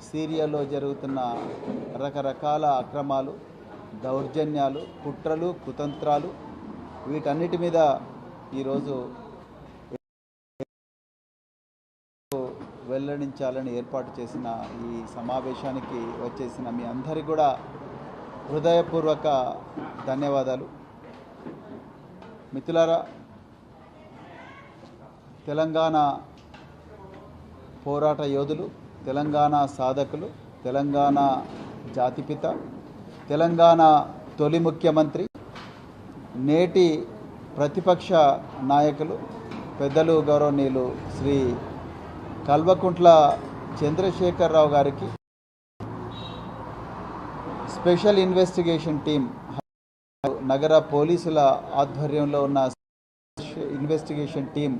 సీరియాలో జరుగుతున్న రకరకాల అక్రమాలు, దౌర్జన్యాలు, కుట్రలు, కుతంత్రాలు వీటన్నిటి మీద ఈరోజు వెల్లడించాలని ఏర్పాటు చేసిన ఈ సమావేశానికి వచ్చేసిన మీ అందరికీ కూడా హృదయపూర్వక ధన్యవాదాలు. మిత్రులారా, తెలంగాణ పోరాట యోధులు, తెలంగాణ సాధకులు, తెలంగాణ జాతిపిత, తెలంగాణ తొలి ముఖ్యమంత్రి, నేటి ప్రతిపక్ష నాయకులు పెద్దలు గౌరవనీయులు శ్రీ కల్వకుంట్ల చంద్రశేఖరరావు గారికి స్పెషల్ ఇన్వెస్టిగేషన్ టీం నగర పోలీసుల ఆధ్వర్యంలో ఉన్న ఇన్వెస్టిగేషన్ టీం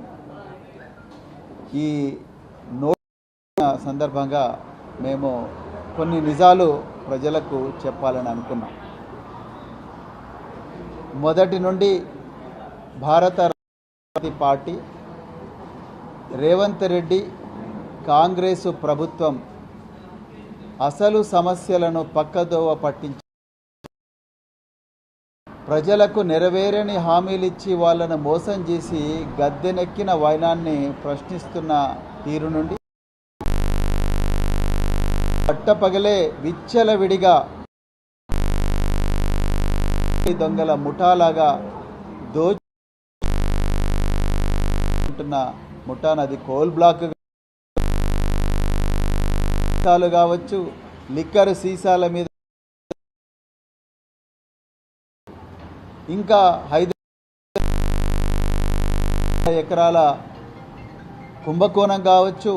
ఈ నోట్ సందర్భంగా మేము కొన్ని నిజాలు ప్రజలకు చెప్పాలని అనుకున్నాం. మొదటి నుండి భారత రాష్ట్ర పార్టీ, రేవంత్ రెడ్డి కాంగ్రెసు ప్రభుత్వం అసలు సమస్యలను పక్కదోవ పట్టించి ప్రజలకు నెరవేరని హామీలిచ్చి వాళ్ళను మోసం చేసి గద్దెనెక్కిన వైనాన్ని ప్రశ్నిస్తున్న తీరు నుండి పట్టపగలే విచ్చలవిడిగా దొంగల ముఠాలాగా దోచుకుంటున్న ముఠానది కోల్ బ్లాక్ కావచ్చు, లిక్కర్ సీసాల మీద, ఇంకా 5 ఎకరాల కుంభకోణం కావచ్చు,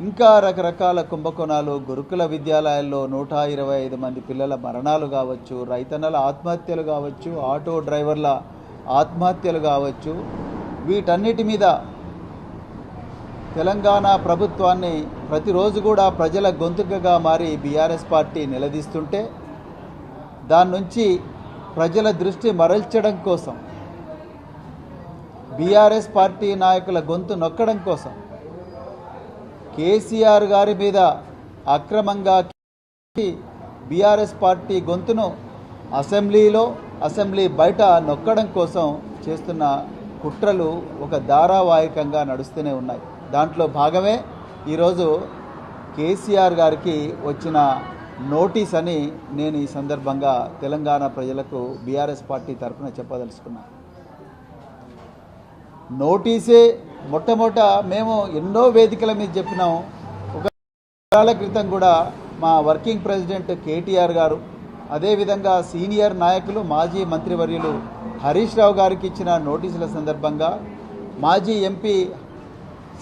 ఇంకా రకరకాల కుంభకోణాలు, గురుకుల విద్యాలయాల్లో 125 మంది పిల్లల మరణాలు కావచ్చు, రైతన్నల ఆత్మహత్యలు కావచ్చు, ఆటో డ్రైవర్ల ఆత్మహత్యలు కావచ్చు, వీటన్నిటి మీద తెలంగాణ ప్రభుత్వాన్ని ప్రతిరోజు కూడా ప్రజల గొంతుకగా మారి బీఆర్ఎస్ పార్టీ నిలదీస్తుంటే దాని నుంచి ప్రజల దృష్టి మరల్చడం కోసం, బీఆర్ఎస్ పార్టీ నాయకుల గొంతు నొక్కడం కోసం కేసీఆర్ గారి మీద అక్రమంగా బీఆర్ఎస్ పార్టీ గొంతును అసెంబ్లీ బయట నొక్కడం కోసం చేస్తున్న కుట్రలు ఒక ధారావాహికంగా నడుస్తూనే ఉన్నాయి. దాంట్లో భాగమే ఈరోజు కేసీఆర్ గారికి వచ్చిన నోటీస్ అని నేను ఈ సందర్భంగా తెలంగాణ ప్రజలకు బీఆర్ఎస్ పార్టీ తరఫున చెప్పదలుచుకున్నాను. నోటీసే మొట్టమొదట మేము ఎన్నో వేదికల మీద చెప్పినాం. ఒక నెలల క్రితం కూడా మా వర్కింగ్ ప్రెసిడెంట్ కేటీఆర్ గారు, అదేవిధంగా సీనియర్ నాయకులు మాజీ మంత్రివర్యులు హరీష్ రావు గారికి ఇచ్చిన నోటీసుల సందర్భంగా, మాజీ ఎంపీ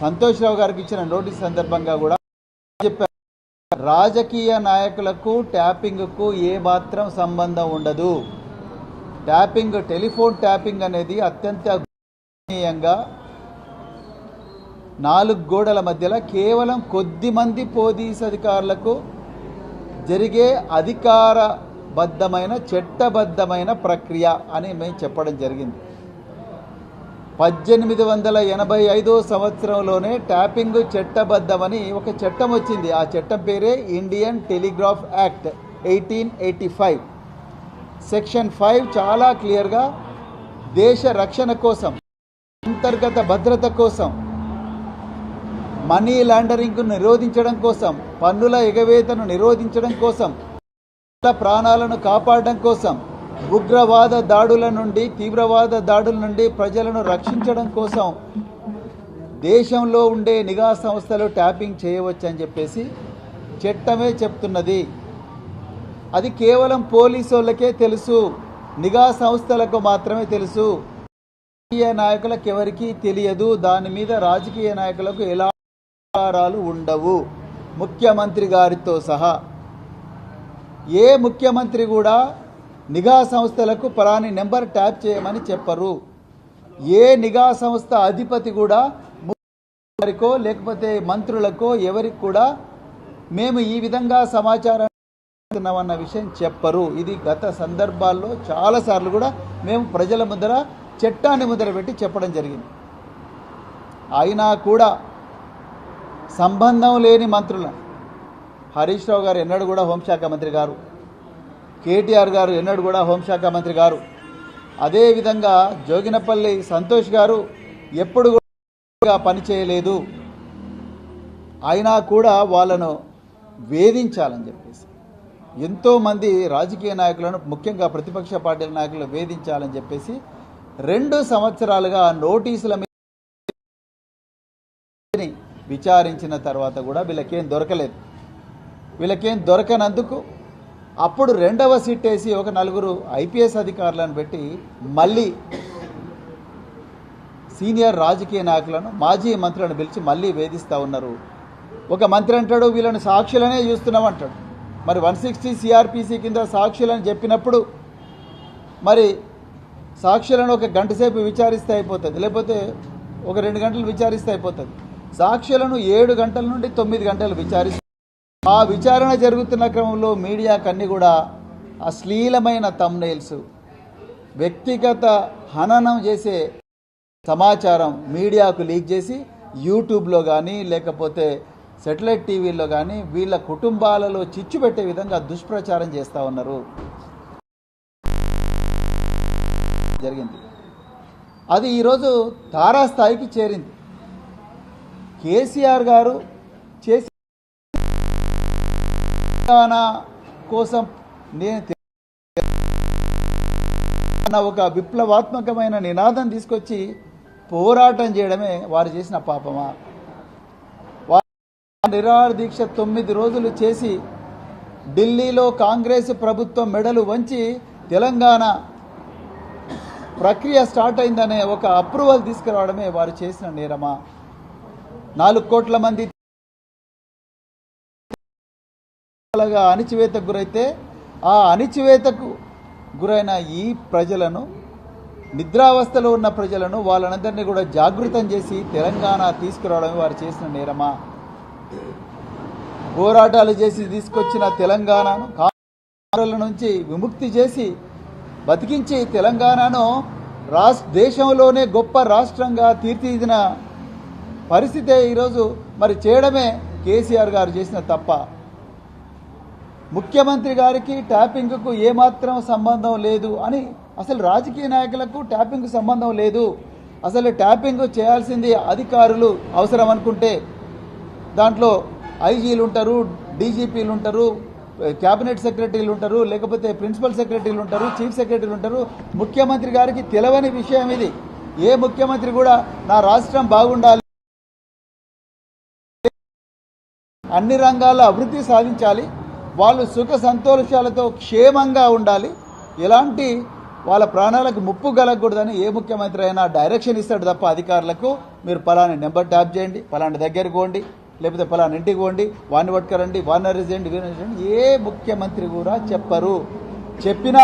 సంతోష్ రావు గారికి ఇచ్చిన నోటీసు సందర్భంగా కూడా చెప్పారు, రాజకీయ నాయకులకు ట్యాపింగ్కు ఏమాత్రం సంబంధం ఉండదు. ట్యాపింగ్, టెలిఫోన్ ట్యాపింగ్ అనేది అత్యంత గోపనీయంగా 4 గోడల మధ్యలో కేవలం కొద్ది మంది పోలీస్ అధికారులకు జరిగే అధికారబద్ధమైన చట్టబద్ధమైన ప్రక్రియ అని మేము చెప్పడం జరిగింది. 1885 సంవత్సరంలోనే ట్యాపింగ్ చట్టబద్ధమని ఒక చట్టం వచ్చింది. ఆ చట్టం పేరే ఇండియన్ టెలిగ్రాఫ్ యాక్ట్ 1885. సెక్షన్ 5 చాలా క్లియర్గా దేశ రక్షణ కోసం, అంతర్గత భద్రత కోసం, మనీ లాండరింగ్ను నిరోధించడం కోసం, పన్నుల ఎగవేతను నిరోధించడం కోసం, ప్రాణాలను కాపాడడం కోసం, ఉగ్రవాద దాడుల నుండి, తీవ్రవాద దాడుల నుండి ప్రజలను రక్షించడం కోసం దేశంలో ఉండే నిఘా సంస్థలు ట్యాపింగ్ చేయవచ్చని చెప్పేసి చట్టమే చెప్తున్నది. అది కేవలం పోలీసు వాళ్ళకే తెలుసు, నిఘా సంస్థలకు మాత్రమే తెలుసు. రాజకీయ నాయకులకు ఎవరికీ తెలియదు. దాని మీద రాజకీయ నాయకులకు ఎలాంటి అధికారాలు ఉండవు, ముఖ్యమంత్రి గారితో సహా. ఏ ముఖ్యమంత్రి కూడా నిఘా సంస్థలకు పలాని నెంబర్ ట్యాప్ చేయమని చెప్పరు. ఏ నిఘా సంస్థ అధిపతి కూడా ముఖ్యమంత్రికో లేకపోతే మంత్రులకో ఎవరికి కూడా మేము ఈ విధంగా సమాచారం అన్న విషయం చెప్పరు. ఇది గత సందర్భాల్లో చాలాసార్లు కూడా మేము ప్రజల ముందర చట్టాన్ని ముందర పెట్టి చెప్పడం జరిగింది. అయినా కూడా సంబంధం లేని మంత్రులను హరీష్ రావు గారు ఎన్నడూ కూడా హోంశాఖ మంత్రి గారు, కేటీఆర్ గారు ఎన్నడూ కూడా హోంశాఖ మంత్రి గారు, అదేవిధంగా జోగినపల్లి సంతోష్ గారు ఎప్పుడు కూడా పనిచేయలేదు. అయినా కూడా వాళ్ళను వేధించాలని చెప్పేసి ఎంతోమంది రాజకీయ నాయకులను, ముఖ్యంగా ప్రతిపక్ష పార్టీల నాయకులను వేధించాలని చెప్పేసి 2 సంవత్సరాలుగా నోటీసుల మీద విచారించిన తర్వాత కూడా వీళ్ళకేం దొరకలేదు. వీళ్ళకేం దొరకనందుకు అప్పుడు 2వ సిట్ వేసి ఒక 4 ఐపీఎస్ అధికారులను పెట్టి మళ్ళీ సీనియర్ రాజకీయ నాయకులను, మాజీ మంత్రులను పిలిచి మళ్ళీ వేధిస్తూ ఉన్నారు. ఒక మంత్రి అంటాడు వీళ్ళని సాక్షులనే చూస్తున్నాం అంటాడు. మరి 160 సిఆర్పిసి కింద సాక్షులని చెప్పినప్పుడు మరి సాక్షులను ఒక గంట సేపు విచారిస్తే అయిపోతుంది, లేకపోతే ఒక 2 గంటలు విచారిస్తే అయిపోతుంది. సాక్షులను 7 గంటల నుండి 9 గంటలు విచారిస్తే ఆ విచారణ జరుగుతున్న క్రమంలో మీడియాకు అన్నీ కూడా అశ్లీలమైన థంబ్నెయిల్స్, వ్యక్తిగత హననం చేసే సమాచారం మీడియాకు లీక్ చేసి యూట్యూబ్లో కానీ లేకపోతే సెటిలైట్ టీవీల్లో కానీ వీళ్ళ కుటుంబాలలో చిచ్చు పెట్టే విధంగా దుష్ప్రచారం చేస్తూ ఉన్నారు. జరిగింది అది ఈరోజు తారాస్థాయికి చేరింది. కేసీఆర్ గారు చేసి కోసం నేను ఒక విప్లవాత్మకమైన నినాదం తీసుకొచ్చి పోరాటం చేయడమే వారు చేసిన పాపమా? నిరాహార దీక్ష 9 రోజులు చేసి ఢిల్లీలో కాంగ్రెస్ ప్రభుత్వం మెడలు వంచి తెలంగాణ ప్రక్రియ స్టార్ట్ అయిందనే ఒక అప్రూవల్ తీసుకురావడమే వారు చేసిన నేరమా? 4 కోట్ల మంది అణిచివేతకు గురైతే ఆ అణిచివేతకు గురైన ఈ ప్రజలను, నిద్రావస్థలో ఉన్న ప్రజలను, వాళ్ళనందరినీ కూడా జాగృతం చేసి తెలంగాణ తీసుకురావడమే వారు చేసిన నేరమా? పోరాటాలు చేసి తీసుకొచ్చిన తెలంగాణను కాంగ్రెస్ నుంచి విముక్తి చేసి బతికించి తెలంగాణను దేశంలోనే గొప్ప రాష్ట్రంగా తీర్చిదిద్దిన పరిస్థితే ఈరోజు మరి చేయడమే కేసీఆర్ గారు చేసిన తప్ప. ముఖ్యమంత్రి గారికి ట్యాపింగ్కు ఏమాత్రం సంబంధం లేదు అని, అసలు రాజకీయ నాయకులకు ట్యాపింగ్ సంబంధం లేదు. అసలు ట్యాపింగ్ చేయాల్సింది అధికారులు అవసరం అనుకుంటే దాంట్లో ఐజీలు ఉంటారు, డీజీపీలు ఉంటారు, క్యాబినెట్ సెక్రటరీలు ఉంటారు, లేకపోతే ప్రిన్సిపల్ సెక్రటరీలు ఉంటారు, చీఫ్ సెక్రటరీలు ఉంటారు. ముఖ్యమంత్రి గారికి తెలవని విషయం ఇది. ఏ ముఖ్యమంత్రి కూడా నా రాష్ట్రం బాగుండాలి, అన్ని రంగాల్లో అభివృద్ధి సాధించాలి, వాళ్ళు సుఖ సంతోషాలతో క్షేమంగా ఉండాలి, ఎలాంటి వాళ్ళ ప్రాణాలకు ముప్పు కలగకూడదని ఏ ముఖ్యమంత్రి అయినా డైరెక్షన్ ఇస్తాడు తప్ప అధికారులకు మీరు పలానా నెంబర్ ట్యాప్ చేయండి, పలానా దగ్గరికి పోండి, లేకపోతే పలానా ఇంటికి పోండి, వాడిని పట్టుకరండి, వాడిని అరెస్ట్ చేయండి, ఏ ముఖ్యమంత్రి కూడా చెప్పరు. చెప్పిన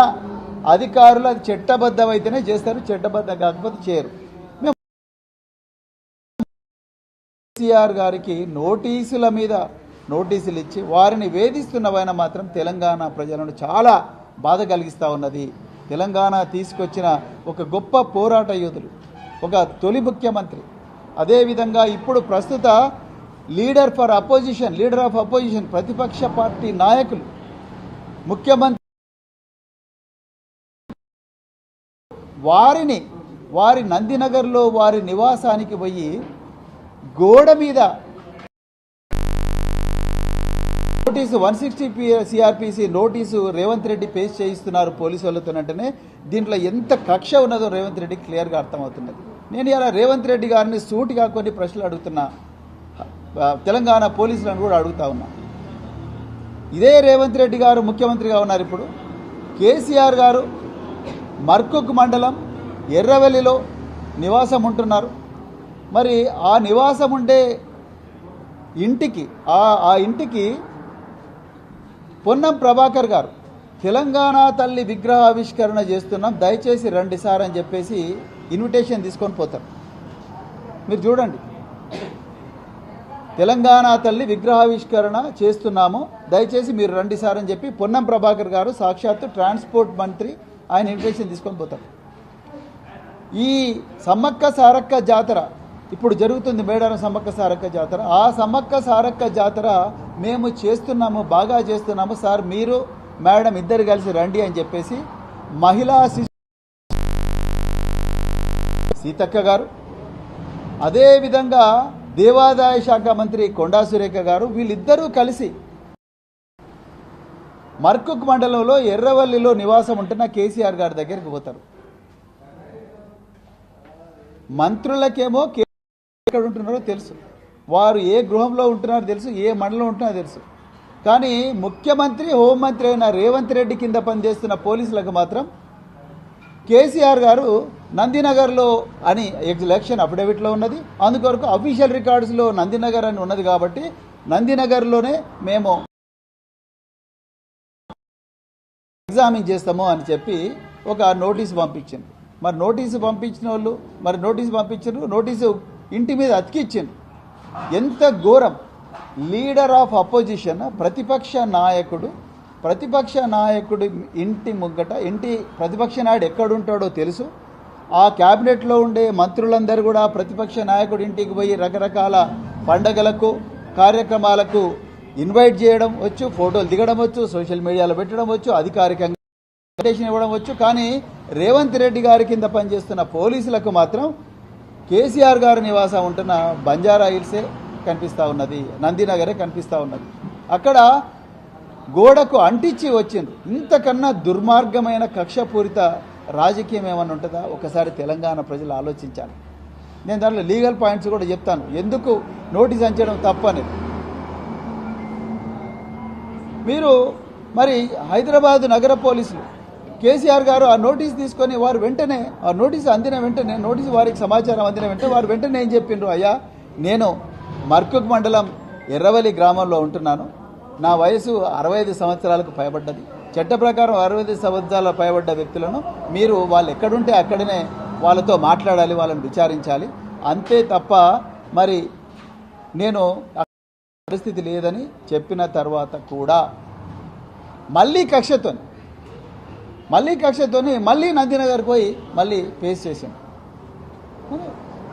అధికారులు అది చట్టబద్ధమైతేనే చేస్తారు, చట్టబద్ధం కాకపోతే చేయరు. మేము కేసీఆర్ గారికి నోటీసుల మీద నోటీసులు ఇచ్చి వారిని వేధిస్తున్నవైనా మాత్రం తెలంగాణ ప్రజలను చాలా బాధ కలిగిస్తూ ఉన్నది. తెలంగాణ తీసుకొచ్చిన ఒక గొప్ప పోరాట యోధులు, ఒక తొలి ముఖ్యమంత్రి, అదేవిధంగా ఇప్పుడు ప్రస్తుత లీడర్ ఆఫ్ అపోజిషన్ ప్రతిపక్ష పార్టీ నాయకులు, ముఖ్యమంత్రి వారి నందినగర్లో వారి నివాసానికి పోయి గోడ మీద notice 160 CrPC notice Revanth Reddy paste చేయిస్తున్నారు పోలీసు వాళ్ళతోనంటేనే దీంట్లో ఎంత కక్ష ఉన్నదో రేవంత్ రెడ్డికి క్లియర్గా అర్థమవుతున్నది. నేను ఇలా రేవంత్ రెడ్డి గారిని సూటిగా కొన్ని ప్రశ్నలు అడుగుతున్నా, తెలంగాణ పోలీసులను కూడా అడుగుతా ఉన్నా. ఇదే రేవంత్ రెడ్డి గారు ముఖ్యమంత్రిగా ఉన్నారు. ఇప్పుడు కేసీఆర్ గారు మర్కుక్ మండలం ఎర్రవెల్లిలో నివాసం ఉంటున్నారు. మరి ఆ నివాసం ఉండే ఇంటికి ఆ ఇంటికి పొన్నం ప్రభాకర్ గారు తెలంగాణ తల్లి విగ్రహావిష్కరణ చేస్తున్నాం, దయచేసి రండి సార్ అని చెప్పేసి ఇన్విటేషన్ తీసుకొని పోతారు. మీరు చూడండి, తెలంగాణ తల్లి విగ్రహావిష్కరణ చేస్తున్నాము, దయచేసి మీరు రండి సార్ అని చెప్పి పొన్నం ప్రభాకర్ గారు సాక్షాత్తు ట్రాన్స్పోర్ట్ మంత్రి ఆయన ఇన్విటేషన్ తీసుకొని పోతారు. ఈ సమ్మక్క సారక్క జాతర ఇప్పుడు జరుగుతుంది మేడారం సమ్మక్క సారక్క జాతర. ఆ సమ్మక్క సారక్క జాతర మేము చేస్తున్నాము, బాగా చేస్తున్నాము సార్, మీరు మేడం ఇద్దరు కలిసి రండి అని చెప్పేసి మహిళా సీతక్క గారు, అదేవిధంగా దేవాదాయ శాఖ మంత్రి కొండా సురేఖ గారు, వీళ్ళిద్దరూ కలిసి మర్కుక్ మండలంలో ఎర్రవల్లిలో నివాసం ఉంటున్న కేసీఆర్ గారి దగ్గరికి పోతారు. మంత్రులకేమో ఎక్కడ ఉంటున్నారో తెలుసు, వారు ఏ గృహంలో ఉంటున్నారో తెలుసు, ఏ మండలం ఉంటున్నారో తెలుసు. కానీ ముఖ్యమంత్రి హోంమంత్రి అయిన రేవంత్ రెడ్డి కింద పనిచేస్తున్న పోలీసులకు మాత్రం కేసీఆర్ గారు నందినగర్లో అని ఎలక్షన్ అఫిడవిట్లో ఉన్నది, అందుకొరకు అఫీషియల్ రికార్డ్స్లో నందినగర్ అని ఉన్నది కాబట్టి నందినగర్లోనే మేము ఎగ్జామిన్ చేస్తాము అని చెప్పి ఒక నోటీసు పంపించింది. మరి నోటీసు పంపించిన వాళ్ళు నోటీసు పంపించారు, నోటీసు ఇంటి మీద అతికిచ్చింది. ఎంత ఘోరం! లీడర్ ఆఫ్ అపోజిషన్, ప్రతిపక్ష నాయకుడు ఇంటి ముగ్గట, ప్రతిపక్ష నాయుడు ఎక్కడుంటాడో తెలుసు. ఆ క్యాబినెట్లో ఉండే మంత్రులందరూ కూడా ప్రతిపక్ష నాయకుడి ఇంటికి పోయి రకరకాల పండగలకు కార్యక్రమాలకు ఇన్వైట్ చేయడం వచ్చు, ఫోటోలు దిగడం వచ్చు, సోషల్ మీడియాలో పెట్టడం వచ్చు, అధికారికంగా ఇన్విటేషన్ ఇవ్వడం వచ్చు. కానీ రేవంత్ రెడ్డి గారి కింద పనిచేస్తున్న పోలీసులకు మాత్రం కేసీఆర్ గారు నివాసం ఉంటున్న బంజారా హిల్సే కనిపిస్తూ ఉన్నది, నందినగరే కనిపిస్తూ ఉన్నది. అక్కడ గోడకు అంటించి వచ్చిండ్రు. ఇంతకన్నా దుర్మార్గమైన కక్షపూరిత రాజకీయం ఏమన్నా ఉంటుందా? ఒకసారి తెలంగాణ ప్రజలు ఆలోచించాలి. నేను దాంట్లో లీగల్ పాయింట్స్ కూడా చెప్తాను, ఎందుకు నోటీస్ అంచడం తప్పనేది. మీరు మరి హైదరాబాద్ నగర పోలీసులు కేసీఆర్ గారు ఆ నోటీస్ తీసుకొని వారు వెంటనే ఆ నోటీసు అందిన వెంటనే వారికి సమాచారం అందిన వెంటనే వారు వెంటనే ఏం చెప్పిండ్రు, అయ్యా నేను మర్కుక్ మండలం ఎర్రవల్లి గ్రామంలో ఉంటున్నాను, నా వయసు 65 సంవత్సరాలకు పైబడ్డది, చట్ట ప్రకారం 65 సంవత్సరాల పైబడ్డ వ్యక్తులను మీరు వాళ్ళు ఎక్కడుంటే అక్కడనే వాళ్ళతో మాట్లాడాలి, వాళ్ళని విచారించాలి, అంతే తప్ప మరి నేను పరిస్థితి లేదని చెప్పిన తర్వాత కూడా మళ్ళీ కక్షతోని మళ్ళీ నందినగర్ పోయి మళ్ళీ ఫేస్ చేశాను.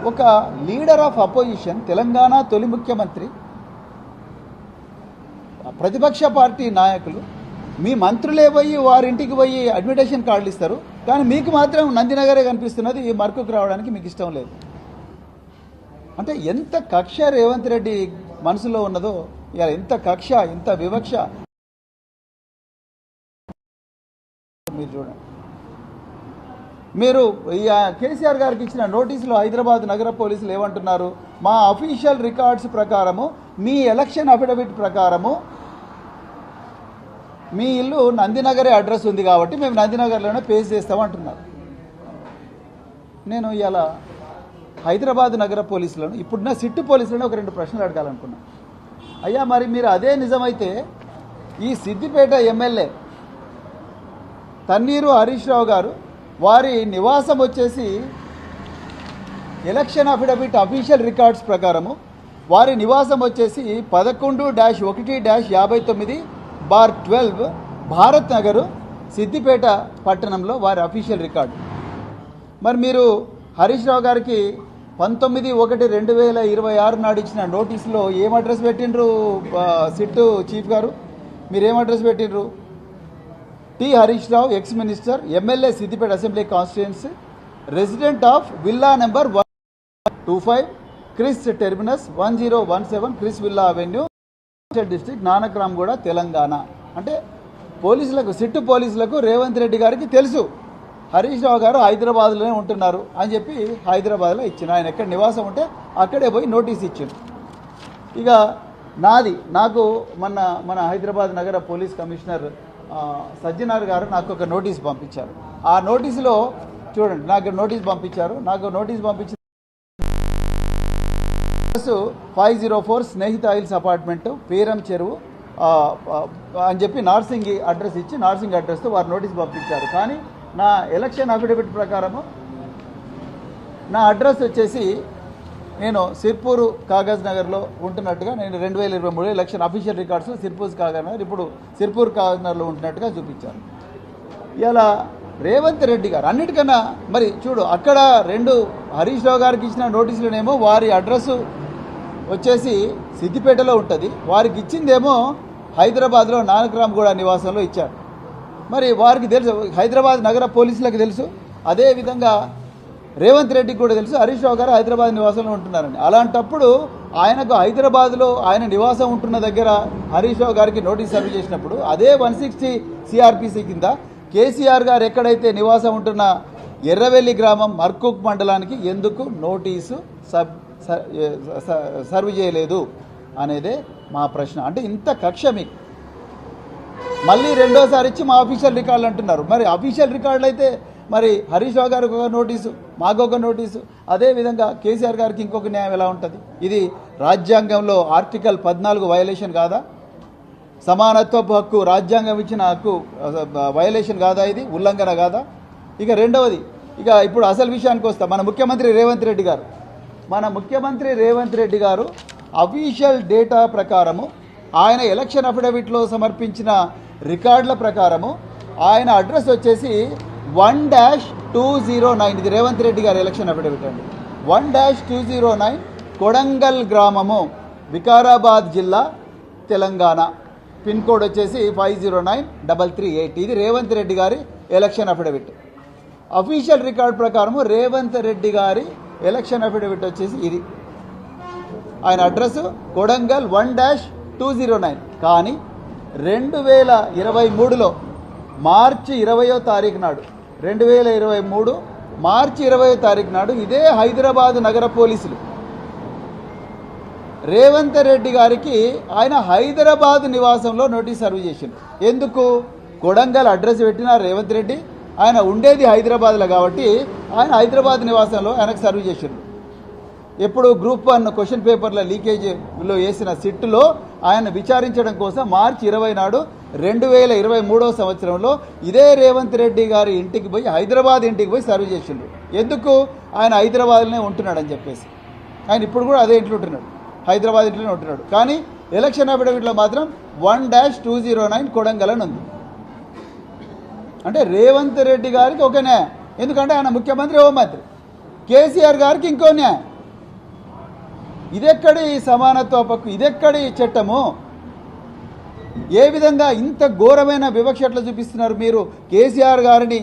ఒక లీడర్ ఆఫ్ అపోజిషన్, తెలంగాణ తొలి ముఖ్యమంత్రి, ప్రతిపక్ష పార్టీ నాయకులు, మీ మంత్రులే పోయి వారింటికి పోయి అడ్మిటేషన్ కార్డులు ఇస్తారు, కానీ మీకు మాత్రం నందినగరే కనిపిస్తున్నది, ఈ మర్కుకు రావడానికి మీకు ఇష్టం లేదు. అంటే ఎంత కక్ష రేవంత్ రెడ్డి మనసులో ఉన్నదో, ఇలా ఎంత కక్ష, ఎంత వివక్ష మీరు చూడండి. మీరు కేసీఆర్ గారికి ఇచ్చిన నోటీసులో హైదరాబాద్ నగర పోలీసులు ఏమంటున్నారు, మా అఫీషియల్ రికార్డ్స్ ప్రకారము, మీ ఎలక్షన్ అఫిడవిట్ ప్రకారము మీ ఇల్లు నందినగరే అడ్రస్ ఉంది కాబట్టి మేము నందినగర్లోనే పేస్ చేస్తామంటున్నారు. నేను ఇలా హైదరాబాద్ నగర పోలీసులను, ఇప్పుడున్న సిట్టు పోలీసులను ఒక 2 ప్రశ్నలు అడగాలనుకున్నాను. అయ్యా, మరి మీరు అదే నిజమైతే ఈ సిద్దిపేట ఎమ్మెల్యే తన్నీరు హరీష్ రావు గారు వారి నివాసం వచ్చేసి ఎలక్షన్ అఫిడవిట్ అఫీషియల్ రికార్డ్స్ ప్రకారము వారి నివాసం వచ్చేసి 11-1-59/12 భారత్ నగరు సిద్దిపేట పట్టణంలో వారి అఫీషియల్ రికార్డు. మరి మీరు హరీష్ రావు గారికి 19/1/2026 నాడు ఇచ్చిన నోటీసులో ఏం అడ్రస్ పెట్టిండ్రు సిట్టు చీఫ్ గారు? మీరు ఏం అడ్రస్ పెట్టిండ్రు? T Harish Rao, ex minister, MLA Siddipet assembly constituency, resident of villa number 125 Chris terminus 1017 Chris villa avenue, district Nanakramguda, Telangana. అంటే పోలీసులకు, సిట్టు పోలీసులకు రేవంత్ రెడ్డి గారికి తెలుసు హరీష్ రావు గారు హైదరాబాద్లోనే ఉంటున్నారు అని చెప్పి హైదరాబాద్లో ఇచ్చింది. ఆయన ఎక్కడ నివాసం ఉంటే అక్కడే పోయి నోటీస్ ఇచ్చింది. ఇక నాకు మన హైదరాబాద్ నగర పోలీస్ కమిషనర్ సజ్జనార్ గారు నాకు ఒక నోటీస్ పంపించారు. ఆ నోటీసులో చూడండి, నాకు నోటీస్ పంపించారు. 504 స్నేహిత హిల్స్ అపార్ట్మెంట్, పేరం చెరువు అని చెప్పి నార్సింగి అడ్రస్ ఇచ్చి, నార్సింగ్ అడ్రస్తో వారు నోటీస్ పంపించారు. కానీ నా ఎలక్షన్ అఫిడవిట్ ప్రకారము నా అడ్రస్ వచ్చేసి నేను సిర్పూర్ కాగజ్ నగర్లో ఉంటున్నట్టుగా, నేను 2023 election official records Sirpur Kagaz Nagar, ఇప్పుడు సిర్పూర్ కాగజ్ నగర్లో ఉంటున్నట్టుగా చూపించారు. ఇలా రేవంత్ రెడ్డి గారు అన్నిటికన్నా మరి చూడు అక్కడ రెండు హరీష్ రావు గారికి ఇచ్చిన నోటీసులనేమో వారి అడ్రస్ వచ్చేసి సిద్దిపేటలో ఉంటుంది, వారికి ఇచ్చిందేమో హైదరాబాద్లో నానక్రామ్గూడ నివాసంలో ఇచ్చారు. మరి వారికి తెలుసు, హైదరాబాద్ నగర పోలీసులకు తెలుసు, అదేవిధంగా రేవంత్ రెడ్డికి కూడా తెలుసు హరీష్ రావు గారు హైదరాబాద్ నివాసంలో ఉంటున్నారని. అలాంటప్పుడు ఆయనకు హైదరాబాద్లో ఆయన నివాసం ఉంటున్న దగ్గర హరీష్ రావు గారికి నోటీస్ సర్వ్ చేసినప్పుడు అదే 160 సిఆర్పిసి కింద కేసీఆర్ గారు ఎక్కడైతే నివాసం ఉంటున్న ఎర్రవెల్లి గ్రామం మర్కుక్ మండలానికి ఎందుకు నోటీసు సర్వ్ చేయలేదు అనేదే మా ప్రశ్న. అంటే ఇంత కక్ష మీకు మళ్ళీ రెండోసారి ఇచ్చి మా అఫీషియల్ రికార్డులు అంటున్నారు. మరి అఫీషియల్ రికార్డులు అయితే మరి హరీష్ రావు గారికి ఒక నోటీసు, మాకొక నోటీసు, అదేవిధంగా కేసీఆర్ గారికి ఇంకొక న్యాయం ఎలా ఉంటుంది? ఇది రాజ్యాంగంలో ఆర్టికల్ 14 వయలేషన్ కాదా? సమానత్వపు హక్కు రాజ్యాంగం ఇచ్చిన హక్కు వయలేషన్ కాదా? ఇది ఉల్లంఘన కాదా? ఇక రెండవది, ఇక ఇప్పుడు అసలు విషయానికి వస్తాం. మన ముఖ్యమంత్రి రేవంత్ రెడ్డి గారు అఫీషియల్ డేటా ప్రకారము ఆయన ఎలక్షన్ అఫిడవిట్లో సమర్పించిన రికార్డుల ప్రకారము ఆయన అడ్రస్ వచ్చేసి 1-209, ఇది రేవంత్ రెడ్డి గారు ఎలక్షన్ అఫిడవిట్ అండి. 1-209 కొడంగల్ గ్రామము, వికారాబాద్ జిల్లా, తెలంగాణ. పిన్ కోడ్ వచ్చేసి 509338. ఇది రేవంత్ రెడ్డి గారి ఎలక్షన్ అఫిడవిట్. అఫీషియల్ రికార్డ్ ప్రకారము రేవంత్ రెడ్డి గారి ఎలక్షన్ అఫిడవిట్ వచ్చేసి ఇది. ఆయన అడ్రస్ కొడంగల్ 1-209. కానీ 2023లో మార్చి 20వ తారీఖు నాడు 2023 మార్చి 20వ తారీఖు నాడు ఇదే హైదరాబాద్ నగర పోలీసులు రేవంత్ రెడ్డి గారికి ఆయన హైదరాబాద్ నివాసంలో నోటీస్ సర్వ్ చేసిండు. ఎందుకు? కొడంగల్ అడ్రస్ పెట్టిన రేవంత్ రెడ్డి, ఆయన ఉండేది హైదరాబాద్లో కాబట్టి ఆయన హైదరాబాద్ నివాసంలో ఆయనకు సర్వ్ చేసిండు. ఎప్పుడు గ్రూప్ 1 క్వశ్చన్ పేపర్ల లీకేజ్లో వేసిన సిట్టులో ఆయన విచారించడం కోసం మార్చి 20 నాడు 2023వ సంవత్సరంలో ఇదే రేవంత్ రెడ్డి గారి ఇంటికి పోయి హైదరాబాద్ ఇంటికి పోయి సర్వ్ చేసిండు. ఎందుకు? ఆయన హైదరాబాద్లోనే ఉంటున్నాడని చెప్పేసి. ఆయన ఇప్పుడు కూడా అదే ఇంట్లో ఉంటున్నాడు, హైదరాబాద్ ఇంట్లోనే ఉంటున్నాడు. కానీ ఎలక్షన్ అఫిడవిట్లో మాత్రం 1-209 కొడంగల్ అని ఉంది. అంటే రేవంత్ రెడ్డి గారికి ఒక న్యాయం, ఎందుకంటే ఆయన ముఖ్యమంత్రి, హోంమంత్రి. కేసీఆర్ గారికి ఇంకో న్యాయం. ఇదెక్కడి సమానత్వ హక్కు, ఇదెక్కడి చట్టము? ఏ విధంగా ఇంత ఘోరమైన వివక్ష ఎట్లా చూపిస్తున్నారు మీరు? కేసీఆర్ గారిని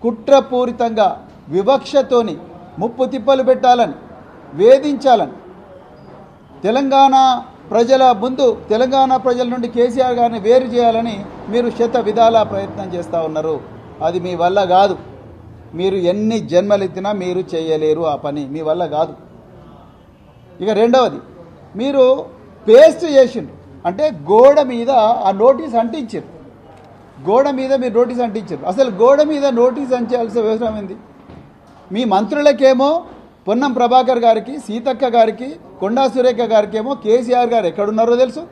కుట్రపూరితంగా వివక్షతోని ముప్పు తిప్పలు పెట్టాలని, వేధించాలని, తెలంగాణ ప్రజల ముందు తెలంగాణ ప్రజల నుండి కేసీఆర్ గారిని వేరు చేయాలని మీరు శత విధాల ప్రయత్నం చేస్తూ ఉన్నారు. అది మీ వల్ల కాదు. మీరు ఎన్ని జన్మలెత్తినా మీరు చేయలేరు ఆ పని, మీ వల్ల కాదు. ఇక రెండవది, మీరు పేస్ట్ చేసిండ్రు, అంటే గోడ మీద ఆ నోటీస్ అంటించారు. గోడ మీద మీరు నోటీస్ అంటించారు. అసలు గోడ మీద నోటీస్ అంచాల్సిన అవసరం ఏంది? మీ మంత్రులకేమో పొన్నం ప్రభాకర్ గారికి, సీతక్క గారికి, కొండా సురేఖ గారికి ఏమో కేసీఆర్ గారు ఎక్కడున్నారో తెలుసు,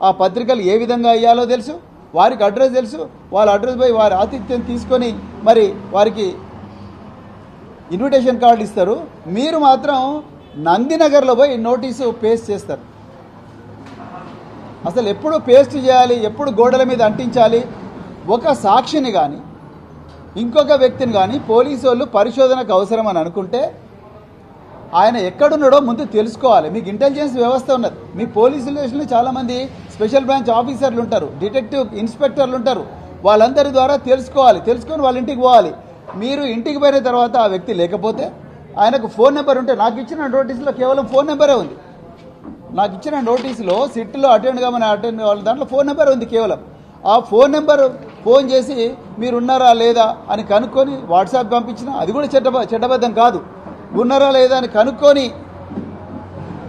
ఆ పత్రికలు ఏ విధంగా అయ్యాలో తెలుసు, వారికి అడ్రస్ తెలుసు. వాళ్ళ అడ్రస్ పోయి వారి ఆతిథ్యం తీసుకొని మరి వారికి ఇన్విటేషన్ కార్డులు ఇస్తారు. మీరు మాత్రం నందినగర్లో పోయి నోటీసు పేస్ట్ చేస్తారు. అసలు ఎప్పుడు పేస్ట్ చేయాలి, ఎప్పుడు గోడల మీద అంటించాలి? ఒక సాక్షిని కానీ ఇంకొక వ్యక్తిని కానీ పోలీసు వాళ్ళు పరిశోధనకు అవసరం అని అనుకుంటే ఆయన ఎక్కడున్నాడో ముందు తెలుసుకోవాలి. మీకు ఇంటెలిజెన్స్ వ్యవస్థ ఉన్నది. మీ పోలీసు స్టేషన్లో చాలామంది స్పెషల్ బ్రాంచ్ ఆఫీసర్లు ఉంటారు, డిటెక్టివ్ ఇన్స్పెక్టర్లు ఉంటారు. వాళ్ళందరి ద్వారా తెలుసుకొని వాళ్ళ ఇంటికి పోవాలి. మీరు ఇంటికి పోయిన తర్వాత ఆ వ్యక్తి లేకపోతే ఆయనకు ఫోన్ నెంబర్ ఉంటే, నాకు ఇచ్చిన నోటీసులో కేవలం ఫోన్ నెంబరే ఉంది. నాకు ఇచ్చిన నోటీసులో సిట్లో అటెండ్ కావాలి దాంట్లో ఫోన్ నెంబర్ ఉంది కేవలం. ఆ ఫోన్ నెంబర్ ఫోన్ చేసి మీరు ఉన్నారా లేదా అని కనుక్కొని వాట్సాప్ పంపించిన అది కూడా చట్టబద్ధం కాదు. ఉన్నారా లేదా అని కనుక్కొని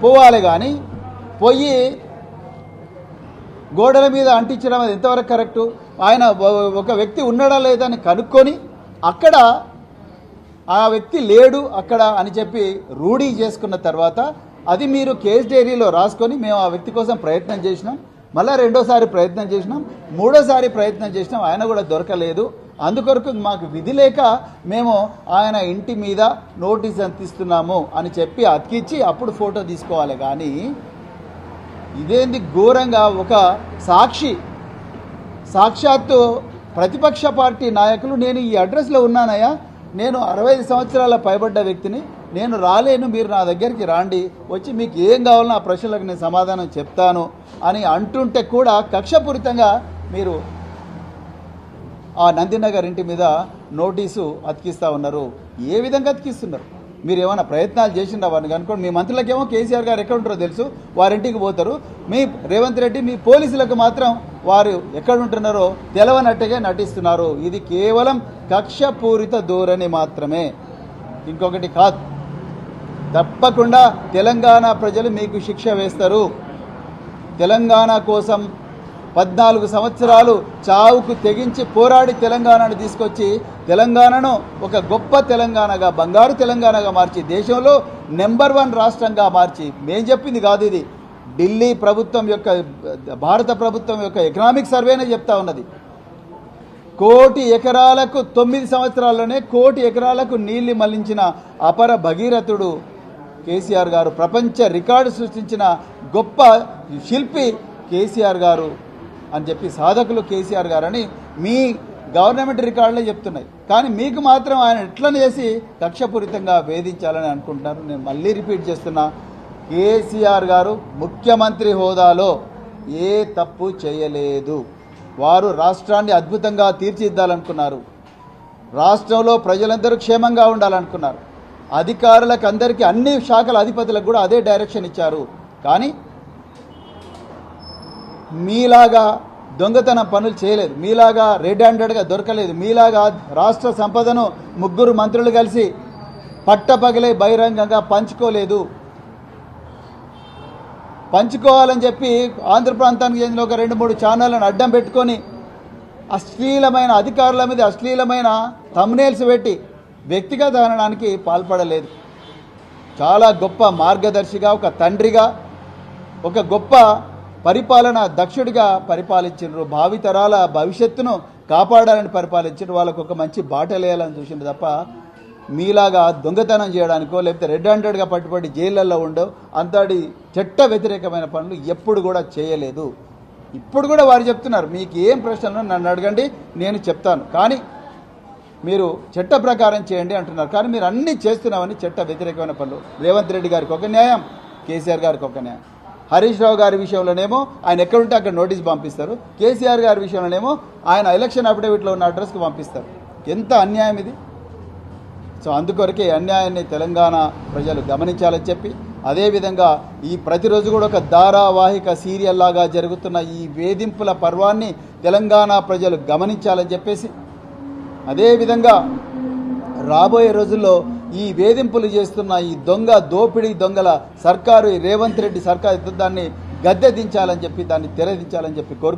పోవాలి. కానీ పోయి గోడల మీద అంటించడం అది ఎంతవరకు కరెక్టు? ఆయన ఒక వ్యక్తి ఉన్నాడా లేదా అని కనుక్కొని అక్కడ ఆ వ్యక్తి లేడు అక్కడ అని చెప్పి రూఢీ చేసుకున్న తర్వాత అది మీరు కేస్ డైరీలో రాసుకొని మేము ఆ వ్యక్తి కోసం ప్రయత్నం చేసినాం, మళ్ళీ రెండోసారి ప్రయత్నం చేసినాం, మూడోసారి ప్రయత్నం చేసినాం, ఆయన కూడా దొరకలేదు. అందుకొరకు మాకు విధి లేక మేము ఆయన ఇంటి మీద నోటీస్ అందిస్తున్నాము అని చెప్పి అతికిచ్చి అప్పుడు ఫోటో తీసుకోవాలి. కానీ ఇదేంది ఘోరంగా ఒక సాక్షాత్తు ప్రతిపక్ష పార్టీ నాయకులు నేను ఈ అడ్రస్లో ఉన్నానయ్యా, నేను 65 సంవత్సరాల పైబడ్డ వ్యక్తిని, నేను రాలేను, మీరు నా దగ్గరికి రాండి, వచ్చి మీకు ఏం కావాలో ఆ ప్రశ్నలకు నేను సమాధానం చెప్తాను అని అంటుంటే కూడా కక్షపూరితంగా మీరు ఆ నందినగర్ ఇంటి మీద నోటీసు అతికిస్తూ ఉన్నారు. ఏ విధంగా అతికిస్తున్నారు? మీరు ఏమైనా ప్రయత్నాలు చేసిండ్రా వారిని కనుకోండి. మీ మంత్రులకేమో కేసీఆర్ గారు ఎక్కడ ఉంటారో తెలుసు, వారింటికి పోతారు. మీ రేవంత్ రెడ్డి మీ పోలీసులకు మాత్రం వారు ఎక్కడ ఉంటున్నారో తెలవనట్టుగా నటిస్తున్నారు. ఇది కేవలం కక్షపూరిత ధోరణి మాత్రమే, ఇంకొకటి కాదు. తప్పకుండా తెలంగాణ ప్రజలు మీకు శిక్ష వేస్తారు. తెలంగాణ కోసం 14 సంవత్సరాలు చావుకు తెగించి పోరాడి తెలంగాణను తీసుకొచ్చి తెలంగాణను ఒక గొప్ప తెలంగాణగా, బంగారు తెలంగాణగా మార్చి దేశంలో నెంబర్ 1 రాష్ట్రంగా మార్చి, మేం చెప్పింది కాదు, ఇది ఢిల్లీ ప్రభుత్వం యొక్క, భారత ప్రభుత్వం యొక్క ఎకనామిక్ సర్వేనే చెప్తా ఉన్నది. 1 కోటి ఎకరాలకు 9 సంవత్సరాల్లోనే 1 కోటి ఎకరాలకు నీళ్లు మళ్లించిన అపర భగీరథుడు కేసీఆర్ గారు. ప్రపంచ రికార్డు సృష్టించిన గొప్ప శిల్పి కేసీఆర్ గారు అని చెప్పి, సాధకులు కేసీఆర్ గారు అని మీ గవర్నమెంట్ రికార్డులే చెప్తున్నాయి. కానీ మీకు మాత్రం ఆయన ఎట్లని చేసి కక్షపూరితంగా వేధించాలని అనుకుంటున్నారు. నేను మళ్ళీ రిపీట్ చేస్తున్నా, కేసీఆర్ గారు ముఖ్యమంత్రి హోదాలో ఏ తప్పు చేయలేదు. వారు రాష్ట్రాన్ని అద్భుతంగా తీర్చిదిద్దాలనుకున్నారు. రాష్ట్రంలో ప్రజలందరూ క్షేమంగా ఉండాలనుకున్నారు. అధికారులకు అందరికీ, అన్ని శాఖల అధిపతులకు కూడా అదే డైరెక్షన్ ఇచ్చారు. కానీ మీలాగా దొంగతనం పనులు చేయలేదు, మీలాగా రెడ్ హ్యాండెడ్గా దొరకలేదు, మీలాగా రాష్ట్ర సంపదను 3 మంత్రులు కలిసి పట్టపగలే బహిరంగంగా పంచుకోలేదు. పంచుకోవాలని చెప్పి ఆంధ్ర ప్రాంతానికి చెందిన ఒక 2-3 ఛానళ్లను అడ్డం పెట్టుకొని అశ్లీలమైన అధికారుల మీద అశ్లీలమైన థంబ్నెయిల్స్ పెట్టి వ్యక్తిగత హననానికి పాల్పడలేదు. చాలా గొప్ప మార్గదర్శిగా, ఒక తండ్రిగా, ఒక గొప్ప పరిపాలన దక్షుడిగా పరిపాలించారు. భావితరాల భవిష్యత్తును కాపాడాలని పరిపాలించారు. వాళ్ళకు ఒక మంచి బాటలేయాలని చూసిండు తప్ప మీలాగా దొంగతనం చేయడానికో లేకపోతే రెడ్ హ్యాండెడ్గా పట్టుబడి జైళ్ళల్లో ఉండో అంతటి చట్ట వ్యతిరేకమైన పనులు ఎప్పుడు కూడా చేయలేదు. ఇప్పుడు కూడా వారు చెప్తున్నారు, మీకు ఏం ప్రశ్నలు నన్ను అడగండి, నేను చెప్తాను, కానీ మీరు చట్ట ప్రకారం చేయండి అంటున్నారు. కానీ మీరు అన్నీ చేస్తున్నామని చట్ట వ్యతిరేకమైన పనులు. రేవంత్ రెడ్డి గారికి ఒక న్యాయం, కేసీఆర్ గారికి ఒక న్యాయం. హరీష్ రావు గారి విషయంలోనేమో ఆయన ఎక్కడుంటే అక్కడ నోటీస్ పంపిస్తారు. కేసీఆర్ గారి విషయంలోనేమో ఆయన ఎలక్షన్ అఫిడవిట్లో ఉన్న అడ్రస్కి పంపిస్తారు. ఎంత అన్యాయం ఇది! సో అందుకొరకే అన్యాయాన్ని తెలంగాణ ప్రజలు గమనించాలని చెప్పి, అదేవిధంగా ఈ ప్రతిరోజు కూడా ఒక ధారావాహిక సీరియల్ లాగా జరుగుతున్న ఈ వేధింపుల పర్వాన్ని తెలంగాణ ప్రజలు గమనించాలని చెప్పేసి, అదేవిధంగా రాబోయే రోజుల్లో ఈ వేధింపులు చేస్తున్న ఈ దోపిడీ దొంగల సర్కారు, రేవంత్ రెడ్డి సర్కారు దాన్ని గద్దె దించాలని చెప్పి, దాన్ని తెరదించాలని చెప్పి కోరు